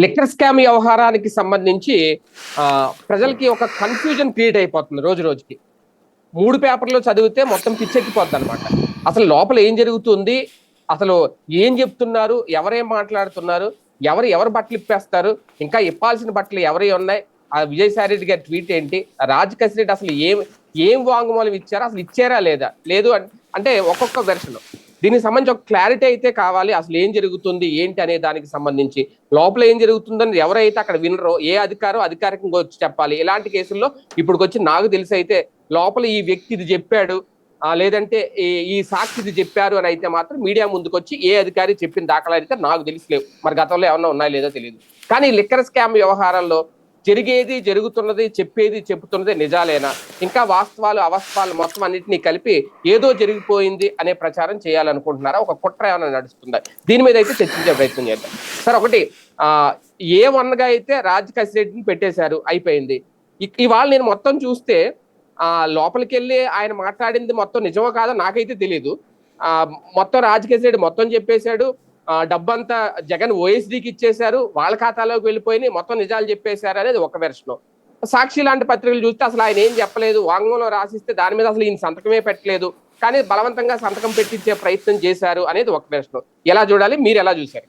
Liquor scam వ్యవహారానికి సంబంధించి ప్రజలకి ఒక కన్ఫ్యూజన్ క్రియేట్ అయిపోతుంది రోజు రోజుకి. 3 పేపర్లు చదివితే మొత్తం పిచ్చెక్కిపోద్ది అనమాట. అసలు లోపల ఏం జరుగుతుంది, అసలు ఏం చెప్తున్నారు, ఎవరేం మాట్లాడుతున్నారు, ఎవరు బట్టలు ఇప్పేస్తారు, ఇంకా ఇప్పాల్సిన బట్టలు ఎవరి ఉన్నాయి, ఆ విజయసాయి రెడ్డి గారి ట్వీట్ ఏంటి, రాజ్ రెడ్డి అసలు ఏం వాంగ్మూలం ఇచ్చారా, అసలు ఇచ్చారా లేదా, లేదు అంటే ఒక్కొక్క వెర్షన్. దీనికి సంబంధించి ఒక క్లారిటీ అయితే కావాలి. అసలు ఏం జరుగుతుంది ఏంటి అనే దానికి సంబంధించి, లోపల ఏం జరుగుతుందని ఎవరైతే అక్కడ వినరో, ఏ అధికారికంగా వచ్చి చెప్పాలి. ఇలాంటి కేసుల్లో ఇప్పుడుకొచ్చి నాకు తెలిసి అయితే లోపల ఈ వ్యక్తి ఇది చెప్పాడు, లేదంటే ఈ సాక్షి ఇది చెప్పారు అని అయితే మాత్రం మీడియా ముందుకు వచ్చి ఏ అధికారి చెప్పిన దాఖలా అయితే నాకు తెలిసిలేవు. మరి గతంలో ఏమన్నా ఉన్నాయో లేదో తెలియదు. కానీ లిక్కర్ స్కామ్ వ్యవహారంలో జరిగేది జరుగుతున్నది, చెప్పేది చెబుతున్నది నిజాలేనా, ఇంకా వాస్తవాలు అవాస్తవాలు మొత్తం అన్నింటినీ కలిపి ఏదో జరిగిపోయింది అనే ప్రచారం చేయాలనుకుంటున్నారా, ఒక కుట్ర ఏమైనా నడుస్తుందా? దీని మీద అయితే చర్చించే ప్రయత్నం చేద్దాం. సార్, ఒకటి A1గా అయితే రాజ్ రెడ్డిని పెట్టేశారు, అయిపోయింది. ఇవాళ నేను మొత్తం చూస్తే లోపలికి వెళ్ళి ఆయన మాట్లాడింది మొత్తం నిజమో కాదో నాకైతే తెలియదు. మొత్తం రాజ్ రెడ్డి మొత్తం చెప్పేశాడు. డబ్బంతా జగన్ ఓఎస్డీకి ఇచ్చేశారు, వాళ్ళ ఖాతాలోకి వెళ్ళిపోయి మొత్తం నిజాలు చెప్పేశారు అనేది ఒక వెర్షన్. సాక్షి లాంటి పత్రికలు చూస్తే అసలు ఆయన ఏం చెప్పలేదు, వాంగ్మూలం రాసిస్తే దాని మీద అసలు ఈయన సంతకమే పెట్టలేదు, కానీ బలవంతంగా సంతకం పెట్టించే ప్రయత్నం చేశారు అనేది ఒక వెర్షన్. ఎలా చూడాలి, మీరు ఎలా చూశారు?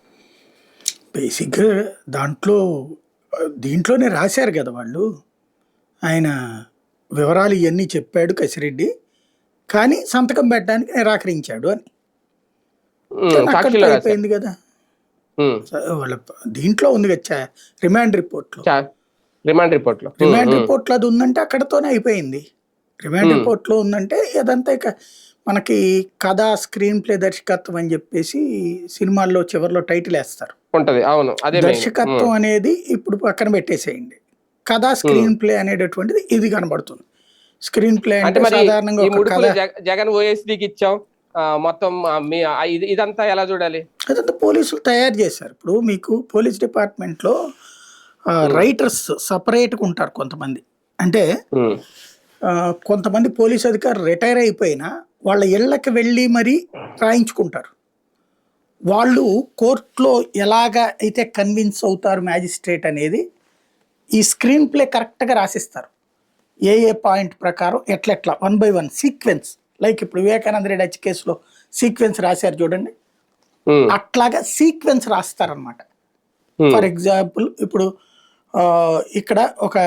బేసిక్గా దీంట్లోనే రాశారు కదా వాళ్ళు, ఆయన వివరాలు ఇవన్నీ చెప్పాడు కసిరెడ్డి, కానీ సంతకం పెట్టడానికి నిరాకరించాడు అని అయిపోయింది కదా. వాళ్ళ దీంట్లో ఉంది కదా రిమాండ్ రిపోర్ట్లో అది ఉందంటే అక్కడతోనే అయిపోయింది. రిమాండ్ రిపోర్ట్లో ఉందంటే ఇదంతా ఇక మనకి కథ, స్క్రీన్ ప్లే, దర్శకత్వం అని చెప్పేసి సినిమాల్లో చివరిలో టైటిల్ వేస్తారు. దర్శకత్వం అనేది ఇప్పుడు పక్కన పెట్టేసేయండి, కథ స్క్రీన్ ప్లే అనేటటువంటిది ఇది కనబడుతుంది. స్క్రీన్ ప్లే అంటే సాధారణంగా జగన్ ఓఎస్డీకి ఇచ్చాం మొత్తం, ఇదంతా ఎలా చూడాలి? అదంతా పోలీసులు తయారు చేశారు. ఇప్పుడు మీకు పోలీస్ డిపార్ట్మెంట్లో రైటర్స్ సపరేట్గా ఉంటారు కొంతమంది. అంటే కొంతమంది పోలీస్ అధికారులు రిటైర్ అయిపోయినా వాళ్ళ ఇళ్ళకి వెళ్ళి మరీ రాయించుకుంటారు. వాళ్ళు కోర్టులో ఎలాగా అయితే కన్విన్స్ అవుతారు మ్యాజిస్ట్రేట్ అనేది ఈ స్క్రీన్ ప్లే కరెక్ట్గా రాసిస్తారు. ఏ పాయింట్ ప్రకారం ఎట్లా 1 by 1 సీక్వెన్స్, లైక్ ఇప్పుడు వివేకానంద రెడ్డి హత్య కేసులో సీక్వెన్స్ రాశారు చూడండి, అట్లాగా సీక్వెన్స్ రాస్తారనమాట. ఫర్ ఎగ్జాంపుల్ ఇప్పుడు ఇక్కడ ఒక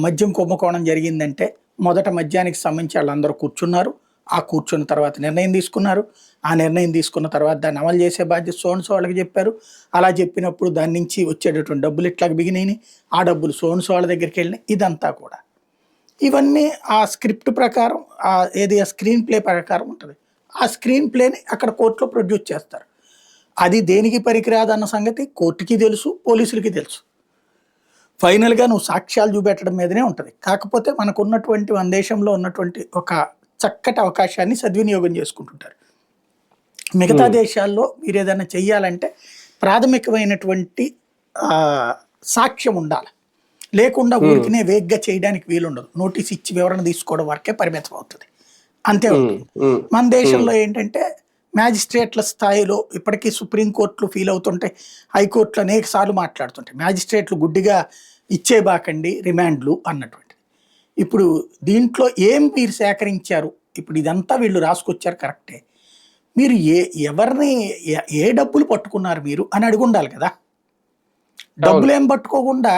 మద్యం కుంభకోణం జరిగిందంటే మొదట మద్యానికి సంబంధించి వాళ్ళందరూ కూర్చున్నారు, ఆ కూర్చున్న తర్వాత నిర్ణయం తీసుకున్నారు, ఆ నిర్ణయం తీసుకున్న తర్వాత దాన్ని అమలు చేసే బాధ్యత సోన్సో వాళ్ళకి చెప్పారు. అలా చెప్పినప్పుడు దాని నుంచి వచ్చేటటువంటి డబ్బులు ఇట్లాగ బిగినాయి, ఆ డబ్బులు సోన్సో వాళ్ళ దగ్గరికి వెళ్ళినాయి. ఇదంతా కూడా ఇవన్నీ ఆ స్క్రిప్ట్ ప్రకారం, ఏది ఆ స్క్రీన్ ప్లే ప్రకారం ఉంటుంది. ఆ స్క్రీన్ ప్లేని అక్కడ కోర్టులో ప్రొడ్యూస్ చేస్తారు. అది దేనికి పనికిరాదన్న సంగతి కోర్టుకి తెలుసు, పోలీసులకి తెలుసు. ఫైనల్గా నువ్వు సాక్ష్యాలు చూపెట్టడం మీదనే ఉంటుంది. కాకపోతే మనకు ఉన్నటువంటి మన దేశంలో ఉన్నటువంటి ఒక చక్కటి అవకాశాన్ని సద్వినియోగం చేసుకుంటుంటారు. మిగతా దేశాల్లో మీరు ఏదైనా చెయ్యాలంటే ప్రాథమికమైనటువంటి సాక్ష్యం ఉండాలి, లేకుండా ఊరికినే వేగ్గా చేయడానికి వీలుండదు. నోటీస్ ఇచ్చి వివరణ తీసుకోవడం వరకే పరిమితం అవుతుంది, అంతే ఉంటుంది. మన దేశంలో ఏంటంటే మ్యాజిస్ట్రేట్ల స్థాయిలో ఇప్పటికీ సుప్రీంకోర్టులు ఫీల్ అవుతుంటాయి, హైకోర్టులు అనేక సార్లు మాట్లాడుతుంటాయి మ్యాజిస్ట్రేట్లు గుడ్డిగా ఇచ్చేబాకండి రిమాండ్లు అన్నటువంటిది. ఇప్పుడు దీంట్లో ఏం మీరు సేకరించారు, ఇప్పుడు ఇదంతా వీళ్ళు రాసుకొచ్చారు కరెక్టే, మీరు ఎవరిని ఏ డబ్బులు పట్టుకున్నారు మీరు అని అడిగి ఉండాలి కదా. డబ్బులు ఏం పట్టుకోకుండా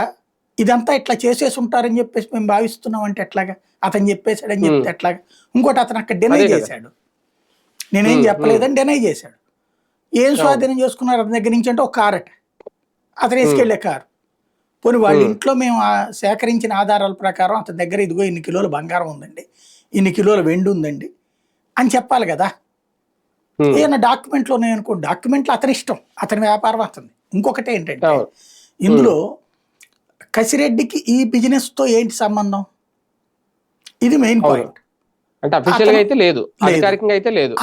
ఇదంతా ఇట్లా చేసేసి ఉంటారని చెప్పేసి మేము భావిస్తున్నాం అంటే ఎట్లాగా, అతను చెప్పేశాడని చెప్తే ఎట్లాగా. ఇంకోటి అతను అక్కడ డినై చేశాడు, నేనేం చెప్పలేదని డినై చేశాడు. ఏం స్వాధీనం చేసుకున్నారు అతని దగ్గర నుంచి అంటే ఒక కారట, అతను వేసుకెళ్లే కారు. పోనీ వాళ్ళ ఇంట్లో మేము సేకరించిన ఆధారాల ప్రకారం అతని దగ్గర ఇదిగో ఇన్ని కిలోల బంగారం ఉందండి, ఇన్ని కిలోల వెండి ఉందండి అని చెప్పాలి కదా. ఏదైనా డాక్యుమెంట్లు ఉన్నాయనుకో, డాక్యుమెంట్లు అతని ఇష్టం, అతని వ్యాపారం అతని. ఇంకొకటి ఏంటంటే ఇందులో కసిరెడ్డికి ఈ బిజినెస్ తో ఏంటి సంబంధం, ఇది మెయిన్ పాయింట్.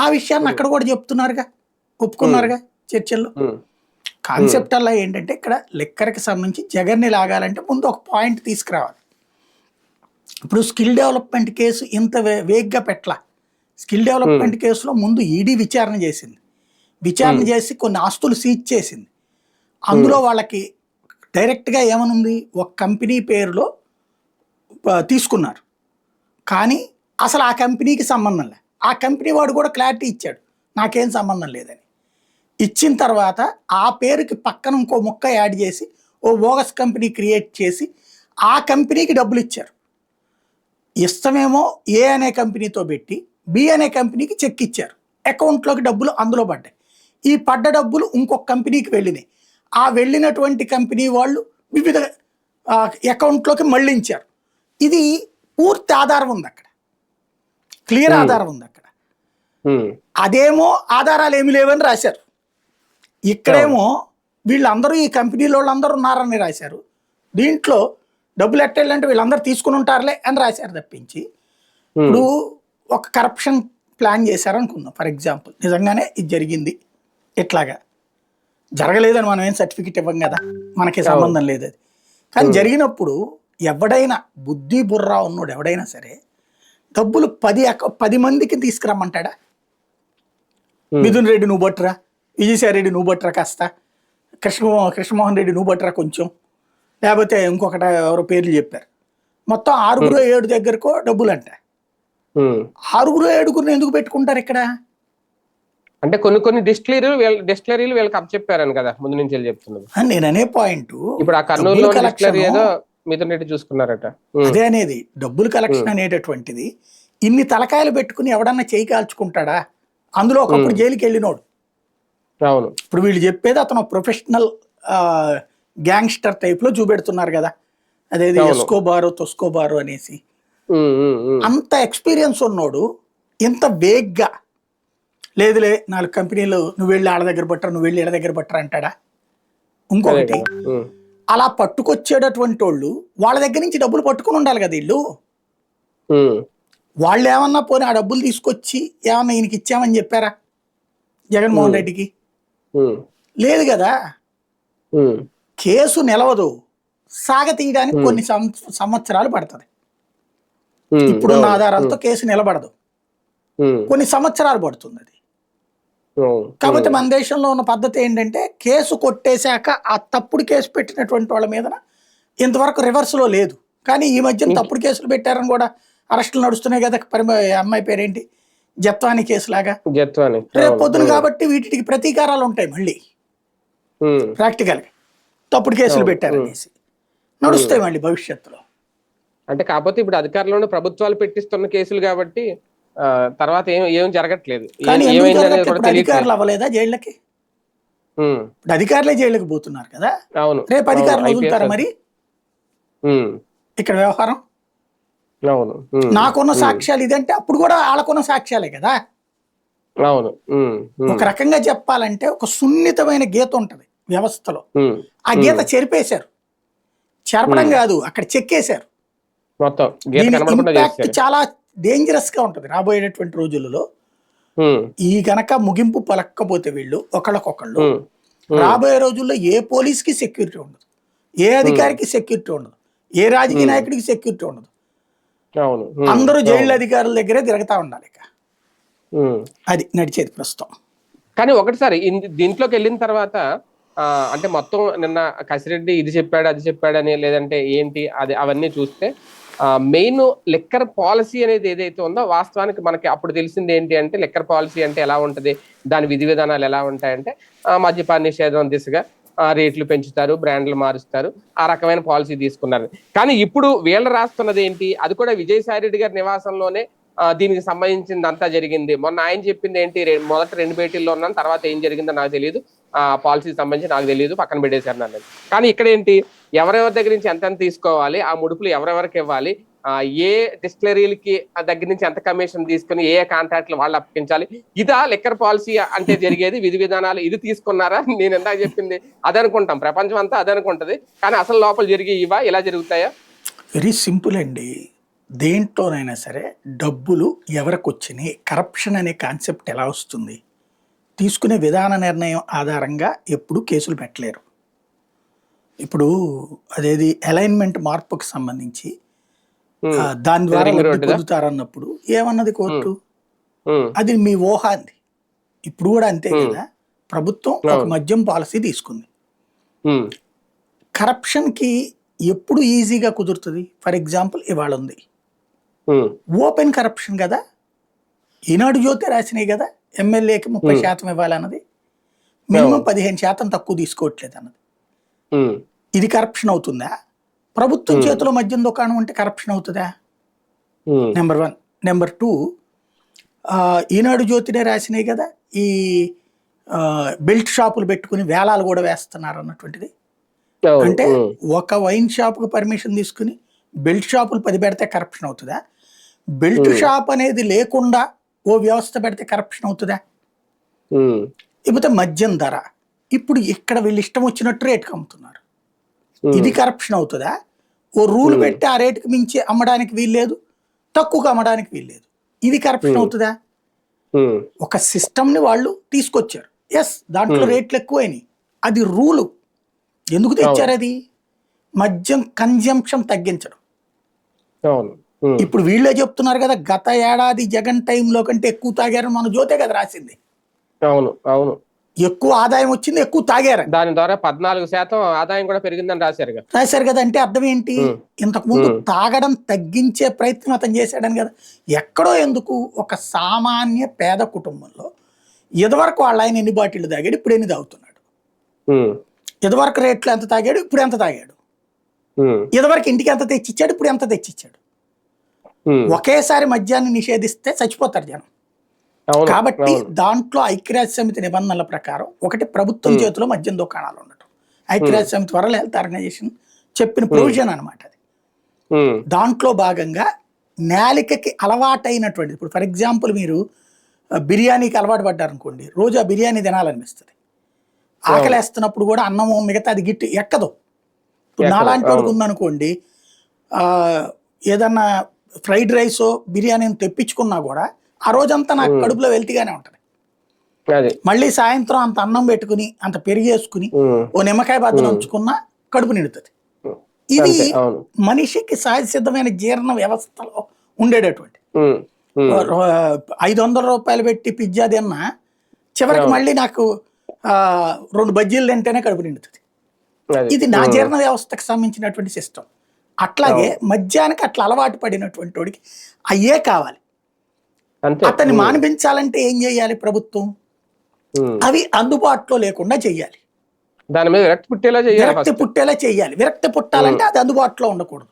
ఆ విషయాన్ని అక్కడ కూడా చెప్తున్నారుగా, ఒప్పుకున్నారుగా చర్చల్లో. కాన్సెప్ట్ అలా ఏంటంటే ఇక్కడ లిక్కర్కి సంబంధించి జగన్ని లాగాలంటే ముందు ఒక పాయింట్ తీసుకురావాలి. ఇప్పుడు స్కిల్ డెవలప్మెంట్ కేసు ఇంత వేగ్గా పెట్టలా. స్కిల్ డెవలప్మెంట్ కేసులో ముందు ఈడీ విచారణ చేసింది, విచారణ చేసి కొన్ని ఆస్తులు సీజ్ చేసింది. అందులో వాళ్ళకి డైరెక్ట్గా ఏమనుంది, ఒక కంపెనీ పేరులో తీసుకున్నారు, కానీ అసలు ఆ కంపెనీకి సంబంధం లేదు. ఆ కంపెనీ వాడు కూడా క్లారిటీ ఇచ్చాడు, నాకేం సంబంధం లేదని. ఇచ్చిన తర్వాత ఆ పేరుకి పక్కన ఇంకో ముక్క యాడ్ చేసి ఓ బోగస్ కంపెనీ క్రియేట్ చేసి ఆ కంపెనీకి డబ్బులు ఇచ్చారు. ఇష్టమేమో ఏ అనే కంపెనీతో పెట్టి బి అనే కంపెనీకి చెక్ ఇచ్చారు, అకౌంట్లోకి డబ్బులు అందులో పడ్డాయి. ఈ పడ్డ డబ్బులు ఇంకొక కంపెనీకి వెళ్ళినాయి. ఆ వెళ్ళినటువంటి కంపెనీ వాళ్ళు వివిధ అకౌంట్లోకి మళ్ళించారు. ఇది పూర్తి ఆధారం ఉంది అక్కడ, క్లియర్ ఆధారం ఉంది అక్కడ. అదేమో ఆధారాలు ఏమి లేవని రాశారు, ఇక్కడేమో వీళ్ళందరూ ఈ కంపెనీలో వాళ్ళందరూ ఉన్నారని రాశారు. దీంట్లో డబ్బులు ఎట్టేళ్ళంటే వీళ్ళందరూ తీసుకుని ఉంటారులే అని రాశారు తప్పించి. ఇప్పుడు ఒక కరప్షన్ ప్లాన్ చేశారనుకుందాం ఫర్ ఎగ్జాంపుల్, నిజంగానే ఇది జరిగింది, ఇట్లాగా జరగలేదని మనం ఏం సర్టిఫికెట్ ఇవ్వం కదా, మనకి సంబంధం లేదు అది. కానీ జరిగినప్పుడు ఎవడైనా బుద్ధి బుర్రా ఉన్నోడు ఎవడైనా సరే డబ్బులు 10 మందికి తీసుకురమ్మంటాడా? మిథున్ రెడ్డి నువ్వు బట్టురా, విజయసాయి రెడ్డి నువ్వు బట్టురా, కాస్త కృష్ణమోహన్ రెడ్డి నువ్వు బట్టురా కొంచెం, లేకపోతే ఇంకొకటి ఎవరో పేర్లు చెప్పారు, మొత్తం 6-7 దగ్గరకో డబ్బులు అంట. 6-7 ఎందుకు పెట్టుకుంటారు ఇక్కడ? అంటే కొన్ని డిస్టిలరీలు వీళ్ళకి అప్పచెప్పారని కదా ముందు నుంచి చెప్తున్నారు. నేను అనే పాయింట్, ఇప్పుడు ఆ కర్నూలు డిస్టిలరీ ఏదో మిథున్ రెడ్డి చూసుకున్నారట. అదే అనేది, డబ్బులు కలెక్షన్ అనేటటువంటిది ఇన్ని తలకాయలు పెట్టుకుని ఎవడన్నా చేయి కాల్చుకుంటాడా? అందులో ఒకప్పుడు జైలుకి వెళ్ళినోడు. అవును, ఇప్పుడు వీళ్ళు చెప్పేది అతను ప్రొఫెషనల్ గ్యాంగ్స్టర్ టైప్ లో చూపెడుతున్నారు కదా, అదేది ఎస్కోబారు తొస్కోబారు అనేసి. అంత ఎక్స్పీరియన్స్ ఉన్నోడు ఇంత వేగ్గా లేదులే 4 కంపెనీలు నువ్వు వెళ్ళి ఆడ దగ్గర పట్టరా, నువ్వు వెళ్ళి ఈడ దగ్గర పట్టరా అంటాడా? ఇంకొకటి, అలా పట్టుకొచ్చేటటువంటి వాళ్ళు వాళ్ళ దగ్గర నుంచి డబ్బులు పట్టుకుని ఉండాలి కదా వీళ్ళు. వాళ్ళు ఏమన్నా పోనీ ఆ డబ్బులు తీసుకొచ్చి ఏమన్నా ఈయనకి ఇచ్చామని చెప్పారా జగన్మోహన్ రెడ్డికి? లేదు కదా. కేసు నిలవదు, సాగతీయడానికి కొన్ని సంవత్సరాలు పడుతుంది. ఇప్పుడున్న ఆధారాలతో కేసు నిలబడదు, కొన్ని సంవత్సరాలు పడుతుంది అది. కాబట్టి మన దేశంలో ఉన్న పద్ధతి ఏంటంటే కేసు కొట్టేశాక ఆ తప్పుడు కేసు పెట్టినటువంటి వాళ్ళ మీద ఇంతవరకు రివర్స్లో లేదు. కానీ ఈ మధ్యన తప్పుడు కేసులు పెట్టారని కూడా అరెస్టులు నడుస్తున్నాయి కదా. అమ్మాయి పేరేంటి, జత్వాని కేసు లాగా. రేపు పొద్దున కాబట్టి వీటికి ప్రతీకారాలు ఉంటాయి మళ్ళీ. ప్రాక్టికల్ గా తప్పుడు కేసులు పెట్టారనేసి నడుస్తాయి మళ్ళీ భవిష్యత్తులో. అంటే కాకపోతే ఇప్పుడు అధికారంలోనే ప్రభుత్వాలు పెట్టిస్తున్న కేసులు కాబట్టి తర్వాత ఏం జరగట్లేదు. అధికారులు అవ్వలేదా జైళ్ళకి? ఇప్పుడు అధికారులే జైళ్ళకి పోతున్నారు కదా. అవును, రేపు అధికారులు వదులుతారా మరి? ఇక్కడ వ్యవహారం అవును, నాకున్న సాక్ష్యాలు ఇదంటే అప్పుడు కూడా వాళ్ళకున్న సాక్ష్యాలే కదా. అవును, ఒక రకంగా చెప్పాలంటే ఒక సున్నితమైన గీత ఉంటది వ్యవస్థలో, ఆ గీత చెరిపేశారు. చెరపడం కాదు, అక్కడ చెక్కేశారు. ఇంపాక్ట్ చాలా డేంజరస్ గా ఉంటది రాబోయేటటువంటి రోజులలో. ఈ గనక ముగింపు పలక్కపోతే వీళ్ళు ఒకళ్ళకొకళ్ళు, రాబోయే రోజుల్లో ఏ పోలీస్కి సెక్యూరిటీ ఉండదు, ఏ అధికారికి సెక్యూరిటీ ఉండదు, ఏ రాజకీయ నాయకుడికి సెక్యూరిటీ ఉండదు. అందరూ జైలు అధికారుల దగ్గరే తిరగతా ఉండాలి. ఇక అది నడిచేది ప్రస్తుతం. కానీ ఒకటిసారి దీంట్లోకి వెళ్ళిన తర్వాత అంటే మొత్తం నిన్న కసిరెడ్డి ఇది చెప్పాడు అది చెప్పాడని లేదంటే ఏంటి అది అవన్నీ చూస్తే మెయిన్ లిక్కర్ పాలసీ అనేది ఏదైతే ఉందో వాస్తవానికి మనకి అప్పుడు తెలిసింది ఏంటి అంటే లిక్కర్ పాలసీ అంటే ఎలా ఉంటది, దాని విధి విధానాలు ఎలా ఉంటాయంటే మద్యపాన నిషేధం దిశగా రేట్లు పెంచుతారు, బ్రాండ్లు మారుస్తారు, ఆ రకమైన పాలసీ తీసుకున్నారు. కానీ ఇప్పుడు వీళ్ళు రాస్తున్నది ఏంటి, అది కూడా విజయసాయి రెడ్డి గారి నివాసంలోనే దీనికి సంబంధించింది అంతా జరిగింది. మొన్న ఆయన చెప్పింది ఏంటి, మొదట 2 భేటీల్లో ఉన్నాను, తర్వాత ఏం జరిగిందో నాకు తెలియదు, పాలసీకి సంబంధించి నాకు తెలియదు, పక్కన పెట్టేశారు అన్నది. కానీ ఇక్కడ ఏంటి, ఎవరెవరి దగ్గర నుంచి ఎంత తీసుకోవాలి, ఆ ముడుపులు ఎవరెవరికి ఇవ్వాలి, ఏ డిస్టిలరీలకి దగ్గర నుంచి ఎంత కమిషన్ తీసుకుని ఏ కాంట్రాక్ట్లు వాళ్ళు అప్పగించాలి, ఇదా లిక్కర్ పాలసీ అంటే జరిగేది, విధి విధానాలు ఇది తీసుకున్నారా? నేను ఇందాక చెప్పింది అదనుకుంటాం, ప్రపంచం అంతా అదనుకుంటది, కానీ అసలు లోపల జరిగే ఇవా ఇలా జరుగుతాయా? వెరీ సింపుల్ అండి. దేంట్లోనైనా సరే డబ్బులు ఎవరికి వచ్చినాయి, కరప్షన్ అనే కాన్సెప్ట్ ఎలా వస్తుంది, తీసుకునే విధాన నిర్ణయం ఆధారంగా ఎప్పుడు కేసులు పెట్టలేరు. ఇప్పుడు అదేది అలైన్మెంట్ మార్పుకు సంబంధించి దాని ద్వారా పొందుతారన్నప్పుడు ఏమన్నది కోర్టు, అది మీ ఊహ అంది. ఇప్పుడు కూడా అంతే కదా, ప్రభుత్వం ఒక మద్యం పాలసీ తీసుకుంది, కరప్షన్కి ఎప్పుడు ఈజీగా కుదురుతుంది? ఫర్ ఎగ్జాంపుల్ ఇవాళ ఉంది, ఉమ్, ఓపెన్ కరప్షన్ కదా, ఈనాడు జ్యోతి రాసినాయి కదా, ఎమ్మెల్యేకి 30% ఇవ్వాలన్నది, మినిమం 15% తక్కువ తీసుకోవట్లేదు అన్నది. ఉమ్, ఇది కరప్షన్ అవుతుందా? ప్రభుత్వం చేతిలో మద్యం దుకాణం అంటే కరప్షన్ అవుతుందా? ఉమ్, నెంబర్ 1. నెంబర్ 2, ఈనాడు జ్యోతినే రాసినాయి కదా, ఈ బెల్ట్ షాపులు పెట్టుకుని వేలాలు కూడా వేస్తున్నారు అన్నటువంటిది. అవును, అంటే ఉమ్, ఒక వైన్ షాప్కి పర్మిషన్ తీసుకుని బెల్ట్ షాపులు 10 పెడితే కరప్షన్ అవుతుందా? బెల్ట్ షాప్ అనేది లేకుండా ఓ వ్యవస్థ పెడితే కరప్షన్ అవుతుందా? ఉమ్, లేకపోతే మద్యం ధర ఇప్పుడు ఇక్కడ వీళ్ళు ఇష్టం వచ్చినట్టు రేటుకి అమ్ముతున్నారు, ఉమ్, ఇది కరప్షన్ అవుతుందా? ఓ రూల్ పెట్టి ఆ రేటుకి మించి అమ్మడానికి వీల్లేదు, తక్కువగా అమ్మడానికి వీల్లేదు, ఇది కరప్షన్ అవుతుందా? ఉమ్, ఒక సిస్టమ్ని వాళ్ళు తీసుకొచ్చారు, ఎస్ దాంట్లో రేట్లు ఎక్కువైనాయి, అది రూలు. ఎందుకు తెచ్చారు అది? మద్యం కన్జంప్షన్ తగ్గించడం. అవును, ఉమ్, ఇప్పుడు వీళ్ళే చెప్తున్నారు కదా, గత ఏడాది జగన్ టైంలో కంటే ఎక్కువ తాగారని మన జ్యోతే కదా రాసింది. అవును, అవును. ఎక్కువ ఆదాయం వచ్చింది, ఎక్కువ తాగారని దాని ద్వారా 14% ఆదాయం కూడా పెరిగిందని రాశారు కదా. రాశారు కదా. అంటే అర్థం ఏంటి? ఉమ్, ఇంతకుముందు ఉమ్, తాగడం తగ్గించే ప్రయత్నం అతను చేశాడని కదా. ఎక్కడో ఎందుకు ఒక సామాన్య పేద కుటుంబంలో ఇదివరకు వాళ్ళ ఆయన ఎన్ని బాటిళ్ళు తాగాడు, ఇప్పుడు ఎన్ని తాగుతున్నాడు? ఉమ్, ఇదివరకు రేట్లు ఎంత తాగాడు, ఇప్పుడు ఎంత తాగాడు? ఉమ్, ఇదివరకు ఇంటికి ఎంత తెచ్చిచ్చాడు, ఇప్పుడు ఎంత తెచ్చిచ్చాడు? ఉమ్, ఒకేసారి మద్యాన్ని నిషేధిస్తే చచ్చిపోతారు జనం. అవును, కాబట్టి అవును, దాంట్లో ఐక్యరాజ్య సమితి నిబంధనల ప్రకారం ఒకటి ప్రభుత్వం చేతిలో మద్యం దుకాణాలు ఉండటం, ఐక్యరాజ్య సమితి వరల్డ్ హెల్త్ ఆర్గనైజేషన్ చెప్పిన ప్రొవిజన్ అనమాట అది. ఉమ్, దాంట్లో భాగంగా నేలికకి అలవాటైనటువంటి, ఇప్పుడు ఫర్ ఎగ్జాంపుల్ మీరు బిర్యానీకి అలవాటు పడ్డారనుకోండి, రోజు ఆ బిర్యానీ తినాలనిపిస్తుంది, ఆకలేస్తున్నప్పుడు కూడా అన్నము మిగతా అది గిట్టి ఎక్కదు. ఇప్పుడు నాలాంటి వాడికి ఉందనుకోండి, ఆ, ఏదన్నా ఫ్రైడ్ రైసో బిర్యానీని తెప్పించుకున్నా కూడా ఆ రోజంతా నాకు కడుపులో వెళ్తిగానే ఉంటుంది. అది, మళ్ళీ సాయంత్రం అంత అన్నం పెట్టుకుని అంత పెరిగేసుకుని ఓ నిమ్మకాయ బద్దలు ఉంచుకున్నా కడుపు నిండుతుంది. ఇది అంతే, అవును, మనిషికి సహజ సిద్ధమైన జీర్ణ వ్యవస్థలో ఉండేటటువంటి. ఉమ్, ఉమ్, 500 రూపాయలు పెట్టి పిజ్జా తిన్నా చివరికి అవును, మళ్ళీ నాకు 2 బజ్జీలు తింటేనే కడుపు నిండుతుంది. అది, ఇది నా జీర్ణ వ్యవస్థకు సంబంధించినటువంటి సిస్టమ్. అట్లాగే అవును, మద్యానికి అట్లా అలవాటు పడినటువంటి వాడికి అయ్యే కావాలి. అంతే, అతన్ని మానిపించాలంటే ఏం చేయాలి ప్రభుత్వం? ఉమ్, అవి అందుబాటులో లేకుండా చెయ్యాలి, దాని మీద విరక్తి పుట్టేలా చేయాలి విరక్తి ఫస్ట్. పుట్టేలా చెయ్యాలి. విరక్తి పుట్టాలంటే అది అందుబాటులో ఉండకూడదు.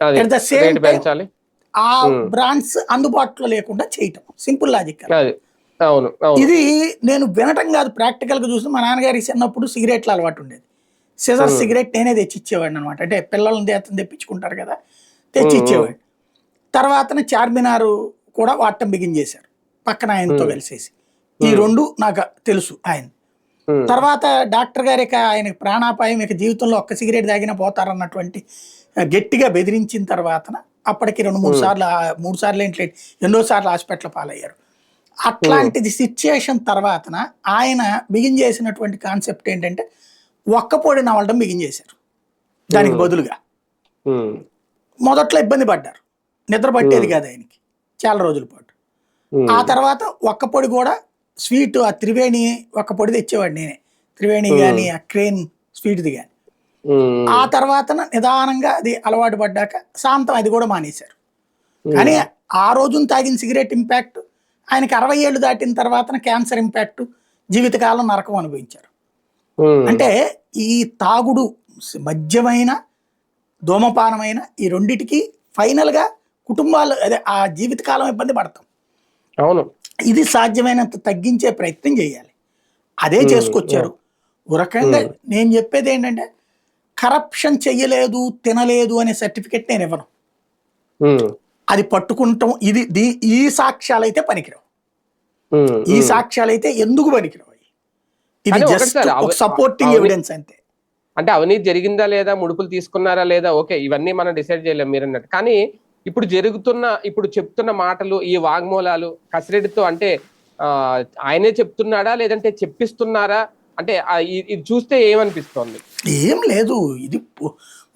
అది at the same rate time పెంచాలి. ఆ బ్రాండ్స్ అందుబాటులో లేకుండా చేయటం, సింపుల్ లాజిక్. అది, అవును, అవును, ఇది నేను వినటం కాదు, ప్రాక్టికల్గా చూసి మా నాన్నగారికి చిన్నప్పుడు సిగరెట్లు అలవాటు ఉండేది. సిజర్ సిగరెట్ నేనే తెచ్చిచ్చేవాడిని అనమాట. అంటే పిల్లల్ని తెప్పించుకుంటారు కదా, తెచ్చిచ్చేవాడిని. తర్వాతన చార్మినారు కూడా వాడటం బిగిన్ చేశారు పక్కన ఆయనతో కలిసేసి. ఈ 2 నాకు తెలుసు ఆయన. తర్వాత డాక్టర్ గారు ఇక ఆయనకి ప్రాణాపాయం, ఇక జీవితంలో ఒక్క సిగరెట్ తాగినా పోతారన్నటువంటి గట్టిగా బెదిరించిన తర్వాతన అప్పటికి 2-3 సార్లు, 3 సార్లు ఏంటి, ఎన్నో సార్లు హాస్పిటల్ పాలయ్యారు. అట్లాంటిది సిచ్యుయేషన్ తర్వాతన ఆయన బిగిన్ చేసినటువంటి కాన్సెప్ట్ ఏంటంటే ఒక్కపొడి నవలడం బిగిన్ చేశారు. దానికి బదులుగా మొదట్లో ఇబ్బంది పడ్డారు, నిద్ర పట్టేది కాదు ఆయనకి చాలా రోజుల పాటు. ఆ తర్వాత ఒక్కపొడి కూడా స్వీట్, ఆ త్రివేణి ఒక్కపొడి తెచ్చేవాడు నేనే, త్రివేణి కానీ ఆ క్రేన్ స్వీట్ది కానీ. ఆ తర్వాత నిదానంగా అది అలవాటు పడ్డాక శాంతం అది కూడా మానేశారు. కానీ ఆ రోజున తాగిన సిగరెట్ ఇంపాక్ట్ ఆయనకి 60 ఏళ్ళు దాటిన తర్వాత క్యాన్సర్ ఇంపాక్ట్, జీవితకాలం నరకం అనుభవించారు. అంటే ఈ తాగుడు, మద్యమైన ధూమపానమైన ఈ రెండిటికి ఫైనల్గా కుటుంబాలు అదే ఆ జీవితకాలం ఇబ్బంది పడతాం. అవును, ఇది సాధ్యమైనంత తగ్గించే ప్రయత్నం చేయాలి, అదే చేసుకొచ్చారు. ఒక రకంగా నేను చెప్పేది ఏంటంటే కరప్షన్ చెయ్యలేదు, తినలేదు అనే సర్టిఫికెట్ నేను ఇవ్వను. అది పట్టుకుంటాం, ఈ సాక్ష్యాలు అయితే పనికిరావు. ఈ సాక్ష్యాలు అయితే ఎందుకు పనికిరావు? ఇది కానీ ఒకటి జస్ట్ సార్, ఒక సపోర్టింగ్ ఎవిడెన్స్ అంతే. అంటే అవినీతి జరిగిందా లేదా, ముడుపులు తీసుకున్నారా లేదా, ఓకే, ఇవన్నీ మనం డిసైడ్ చేయలేము మీరు అన్నట్టు. కానీ ఇప్పుడు చెప్తున్న మాటలు, ఈ వాగ్మూలాలు కసిరెడ్డితో అంటే ఆయనే చెప్తున్నాడా లేదంటే చెప్పిస్తున్నారా? అంటే ఇది చూస్తే ఏమనిపిస్తోంది? ఏం లేదు, ఇది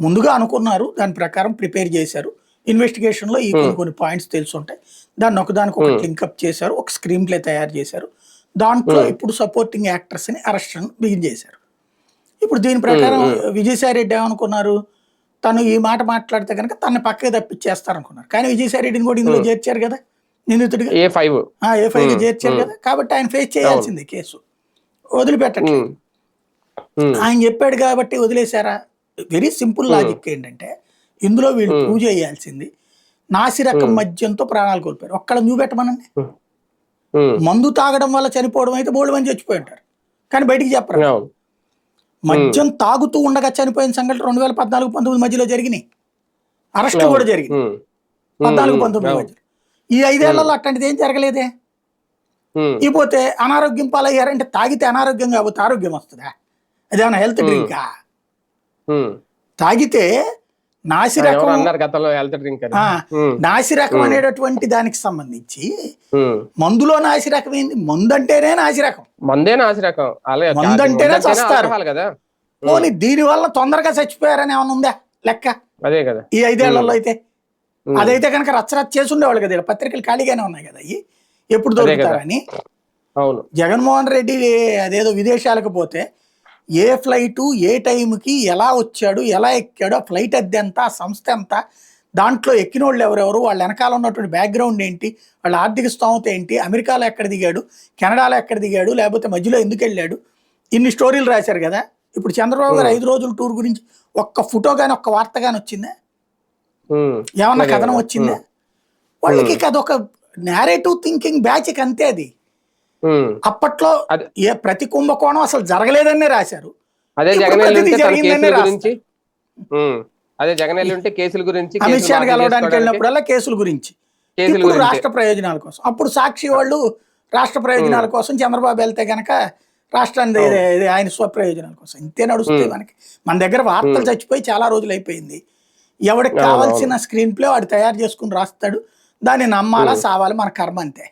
ముందుగా అనుకున్నారు, దాని ప్రకారం ప్రిపేర్ చేశారు. ఇన్వెస్టిగేషన్లో ఈ కొన్ని పాయింట్స్ తెలుసుంటాయి, దాన్ని ఒకదానికి ఒకటి లింకప్ చేశారు, ఒక స్క్రీన్ ప్లే తయారు చేశారు. దాంట్లో ఇప్పుడు సపోర్టింగ్ యాక్టర్స్ని అరెస్ట్ బిగిన్ చేశారు. ఇప్పుడు దీని ప్రకారం విజయసాయి రెడ్డి ఏమనుకున్నారు, తను ఈ మాట మాట్లాడితే కనుక తనని పక్కకి తప్పించేస్తారనుకున్నారు. కానీ విజయసాయి రెడ్డిని కూడా ఇందులో చేర్చారు కదా నిందితుడిగా, A5 చేర్చారు కదా. కాబట్టి ఆయన ఫేస్ చేయాల్సింది కేసు, వదిలిపెట్టట్లేదు. ఆయన చెప్పాడు కాబట్టి వదిలేశారా? వెరీ సింపుల్ లాజిక్ ఏంటంటే ఇందులో వీళ్ళు ప్రూవ్ చేయాల్సింది నాసిరకం మద్యంతో ప్రాణాలు కోల్పోయారు. ఒక్కళ్ళని చూపెట్టమనండి. మందు తాగడం వల్ల చనిపోవడం అయితే బోల్డ్ మంది చచ్చిపోయి ఉంటారు, కానీ బయటికి చెప్పరు. మద్యం తాగుతూ ఉండగా చనిపోయిన సంఘటన 2014-19 మధ్యలో జరిగినాయి. అరెస్టులు కూడా జరిగింది 14-19 మధ్యలో. ఈ 5 ఏళ్లలో అట్లాంటిది ఏం జరగలేదే. ఇకపోతే అనారోగ్యం పాలయ్యారంటే తాగితే అనారోగ్యం కాకపోతే ఆరోగ్యం వస్తుందా? అదేమన్నా హెల్త్ డ్రింకా? తాగితే నాసిరకం నాసిరకం అనేటటువంటి దానికి సంబంధించి మందులో నాసిరకం ఏంది? మందంటేనే నాసిరకం, మందంటేనే చస్తారు కదా. పోనీ దీని వల్ల తొందరగా చచ్చిపోయారని ఏమన్నా ఉందా లెక్క? అదే కదా ఈ 5 ఏళ్లలో అయితే. అదైతే కనుక రచ్చరచ్చ చేసి ఉండేవాళ్ళు కదా. పత్రికలు ఖాళీగానే ఉన్నాయి కదా అవి ఎప్పుడు దొరుకుతారని. జగన్మోహన్ రెడ్డి అదేదో విదేశాలకు పోతే ఏ ఫ్లైటు ఏ టైంకి ఎలా వచ్చాడు, ఎలా ఎక్కాడు, ఆ ఫ్లైట్ అద్దె ఎంత, ఆ సంస్థ ఎంత, దాంట్లో ఎక్కిన వాళ్ళు ఎవరెవరు, వాళ్ళ వెనకాల ఉన్నటువంటి బ్యాక్గ్రౌండ్ ఏంటి, వాళ్ళ ఆర్థిక స్థోమత ఏంటి, అమెరికాలో ఎక్కడ దిగాడు, కెనడాలో ఎక్కడ దిగాడు, లేకపోతే మధ్యలో ఎందుకు వెళ్ళాడు, ఇన్ని స్టోరీలు రాశారు కదా. ఇప్పుడు చంద్రబాబు గారు 5 రోజుల టూర్ గురించి ఒక్క ఫోటో కానీ ఒక్క వార్త కానీ వచ్చిందా? ఏమన్నా కథనం వచ్చిందా? వాళ్ళకి అదొక నేరేటివ్ థింకింగ్ బ్యాచ్కి అంతే. అది అప్పట్లో ఏ ప్రతి కుంభకోణం అసలు జరగలేదనే రాశారు. అమిత్ షా కలవడానికి వెళ్ళినప్పుడల్లా కేసుల గురించి, ఇప్పుడు రాష్ట్ర ప్రయోజనాల కోసం. అప్పుడు సాక్షి వాళ్ళు రాష్ట్ర ప్రయోజనాల కోసం, చంద్రబాబు వెళ్తే గనక రాష్ట్రాన్ని ఆయన స్వప్రయోజనాల కోసం. ఇంతే నడుస్తుంది మనకి. మన దగ్గర వార్తలు చచ్చిపోయి చాలా రోజులు అయిపోయింది. ఎవరికి కావాల్సిన స్క్రీన్ ప్లే వాడు తయారు చేసుకుని రాస్తాడు, దాన్ని నమ్మాలా సావాలి, మన కర్మ అంతే.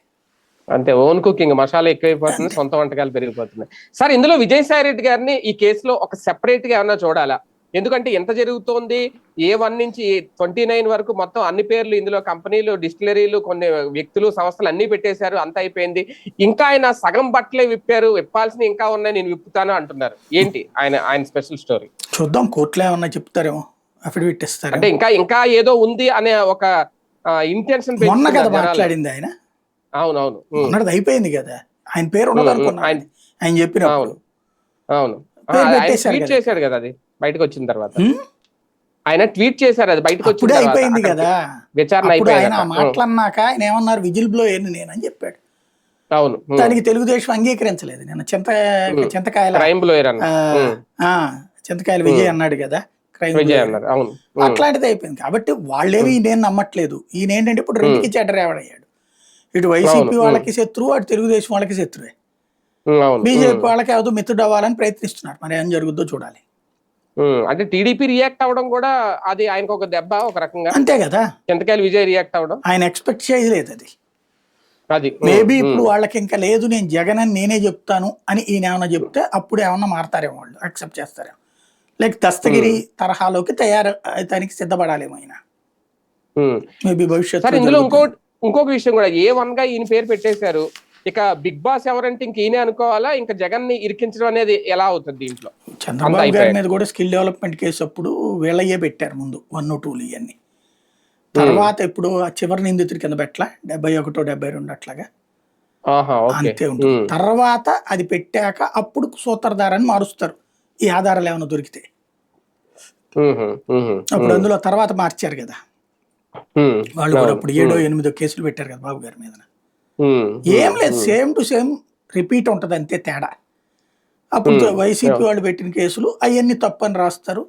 అంతే, ఓన్ కుకింగ్ మసాలా ఎక్కువైపోతుంది, సొంత వంటకాలు పెరిగిపోతున్నాయి. సార్, ఇందులో విజయసాయి రెడ్డి గారిని ఈ కేసులో ఒక సెపరేట్ గా ఏమన్నా చూడాలా? ఎందుకంటే ఎంత జరుగుతోంది, A1 నుంచి 29 వరకు మొత్తం అన్ని పేర్లు ఇందులో కంపెనీలు, డిస్టిలరీలు, కొన్ని వ్యక్తులు, సంస్థలు అన్ని పెట్టేశారు, అంత అయిపోయింది. ఇంకా ఆయన సగం బట్టలే విప్పారు, విప్పాల్సిన ఇంకా ఉన్నాయి, నేను విప్పుతాను అంటున్నారు. ఏంటి ఆయన స్పెషల్ స్టోరీ? చూద్దాం, కోర్టులో ఏమన్నా చెప్తారేమో, అఫిడవిట్ ఇస్తారు. అంటే ఇంకా ఏదో ఉంది అనే ఒక ఇంటెన్షన్ మొన్న కదా మాట్లాడింది ఆయన. అవునవును, ఉన్నది అయిపోయింది కదా, ఆయన పేరు ఉండదు అనుకున్నా ఆయన చెప్పినప్పుడు. అవును, ట్వీట్ చేశాడు కదా, అది బయటకు వచ్చిన తర్వాత ఆయన ట్వీట్ చేశారు, అది బయటకు వచ్చిన అయిపోయింది కదా విచారణ ఆయన మాట్లాడినాక ఆయన ఏమన్నారు, విజిల్ బ్లో నేనని చెప్పాడు. అవును, దానికి తెలుగుదేశం అంగీకరించలేదు. నేను చింతకాయల విజయ్ అన్నాడు కదా, అట్లాంటిది అయిపోయింది. కాబట్టి వాళ్ళేమి నేను నమ్మట్లేదు. ఈయన ఏంటంటే ఇప్పుడు రెండుకి చెడ్డరేవాడయ్యాడు. ఇటు వైసీపీ వాళ్ళకి శత్రువు, అటు తెలుగుదేశం వాళ్ళకి శత్రువే. బీజేపీ వాళ్ళకి ఏదో మిత్రుడు అవ్వాలని ప్రయత్నిస్తున్నారు. మరి ఏం జరుగుద్దో చూడాలి. అంటే టీడీపీ రియాక్ట్ అవడం కూడా అది ఆయనకు ఒక దెబ్బ, ఒక రకంగా. అంతే కదా, చింతకాయలు విజయ్ రియాక్ట్ అవడం ఆయన ఎక్స్పెక్ట్ చేయలేదు. అది మేబీ ఇప్పుడు వాళ్ళకి ఇంకా లేదు, నేను జగన్ అని నేనే చెప్తాను అని ఈయన ఏమన్నా చెప్తే అప్పుడు ఏమన్నా మారతారేమో, వాళ్ళు యాక్సెప్ట్ చేస్తారేమో. లైక్ దస్తగిరి తరహాలోకి తయారవడానికి సిద్ధపడాలేమో ఆయన. మేబీ భవిష్యత్తు. ఇందులో ఇంకొక విషయం కూడా, A1 గా ఈయన పేరు పెట్టేశారు. ఇక బిగ్ బాస్ ఎవరంటే ఇంక ఈయనే అనుకోవాలా? ఇంకా జగన్ ని ఇరికించడం అనేది ఎలా అవుతుంది దీంట్లో? చంద్రబాబు గారి మీద కూడా స్కిల్ డెవలప్మెంట్ కేసు అప్పుడు వీళ్ళయ్యే పెట్టారు ముందు 1, 2 ఇవన్నీ. తర్వాత ఇప్పుడు ఆ చివరి నిందితుడి కింద పెట్టలా 71, 72 అట్లాగా అంతే ఉంటుంది. తర్వాత అది పెట్టాక అప్పుడు సూత్రధారాన్ని మారుస్తారు ఈ ఆధారాలు ఏమైనా దొరికితే. అప్పుడు అందులో తర్వాత మార్చారు కదా వాళ్ళు కూడా. అప్పుడు 7, 8 కేసులు పెట్టారు కదా బాబు గారి మీద. ఏం లేదు, సేమ్ టు సేమ్ రిపీట్ ఉంటది, అంతే తేడా. అప్పుడు వైసీపీ వాళ్ళు పెట్టిన కేసులు అవన్నీ తప్పని రాస్తారు.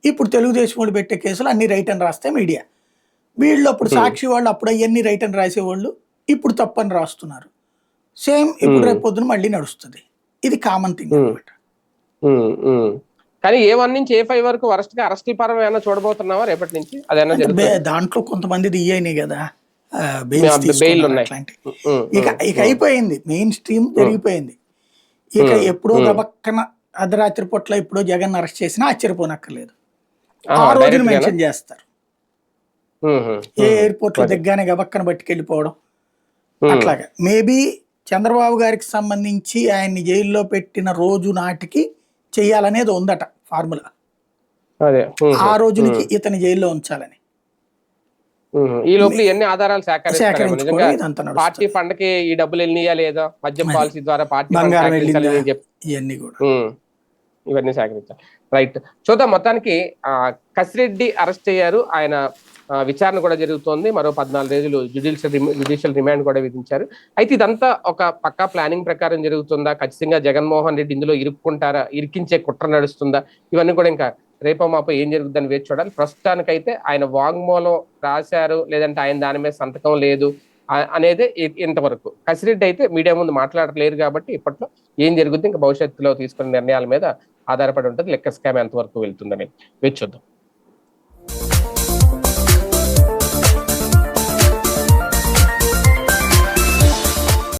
ఇప్పుడు తెలుగుదేశం వాళ్ళు పెట్టే కేసులు అన్ని రైట్ అని రాస్తాయి మీడియా. వీళ్ళు అప్పుడు సాక్షి వాళ్ళు అప్పుడు అవన్నీ రైట్ అని రాసేవాళ్ళు, ఇప్పుడు తప్పని రాస్తున్నారు. సేమ్ ఇప్పుడు రేపు పొద్దున మళ్ళీ నడుస్తుంది. ఇది కామన్ థింగ్ అనమాట. కానీ A1 నుంచి A5 వరకు వరస్ట్ గా అరెస్టుల పరం ఏమైనా చూడబోతున్నావా రేపటి నుంచి? అదేనా దాంట్లో కొంతమంది ఇయ్యాయి కదా అట్లాంటి. ఇక అయిపోయింది, మెయిన్ స్ట్రీమ్ జరిగిపోయింది. ఇక ఎప్పుడో గబక్కన అర్ధరాత్రి పూట్ల ఎప్పుడో జగన్ అరెస్ట్ చేసినా ఆశ్చర్యపోనక్కర్లేదు. ఆ రోజుని మెన్షన్ చేస్తారు. ఏ ఎయిర్పోర్ట్ లో దిగ్గానే గబక్కన పట్టుకెళ్ళిపోవడం అట్లాగా. మేబీ చంద్రబాబు గారికి సంబంధించి ఆయన్ని జైల్లో పెట్టిన రోజు నాటికి చెయ్యాలనేది ఉందట ఫార్ములా. అదే ఆ రోజునికి ఇతని జైల్లో ఉంచాలని ఈ లోపల ఎన్ని ఆధారాలు సేకరిస్తారేమో నిజంగా. సేకరించుకోవడం ఇదంతా పార్టీ నడుస్తుంది. ఫండ్కి ఈ డబ్బులు వెళ్ళినాయా లేదా, మద్యం అది పాలసీ ద్వారా పార్టీ ఫండ్ బంగారం సేకరించాలి వెళ్ళిందా అని చెప్పి ఇవన్నీ కూడా. ఇవన్నీ సేకరించాలి. రైట్, చూద్దాం. మొత్తానికి కసిరెడ్డి అరెస్ట్ అయ్యారు. ఆయన విచారణ కూడా జరుగుతోంది. మరో 14 రోజులు జ్యుడిషియల్ రిమాండ్ కూడా విధించారు. అయితే ఇదంతా ఒక పక్కా ప్లానింగ్ ప్రకారం జరుగుతుందా, ఖచ్చితంగా జగన్మోహన్ రెడ్డి ఇందులో ఇరుక్కుంటారా, ఇరికించే కుట్ర నడుస్తుందా, ఇవన్నీ కూడా ఇంకా రేపో మాపో ఏం జరుగుతుందని వేచి చూడాలి. ప్రస్తుతానికైతే ఆయన వాంగ్మూలం రాశారు, లేదంటే ఆయన దాని మీద సంతకం లేదు అనేది ఇంతవరకు. కసిరెడ్డి అయితే మీడియా ముందు మాట్లాడలేరు కాబట్టి ఇప్పట్లో ఏం జరుగుతుంది ఇంకా భవిష్యత్తులో తీసుకునే నిర్ణయాల మీద ఆధారపడి ఉంటుంది. లెక్క స్కామ్ ఎంతవరకు వెళ్తుందని వేచి చూద్దాం.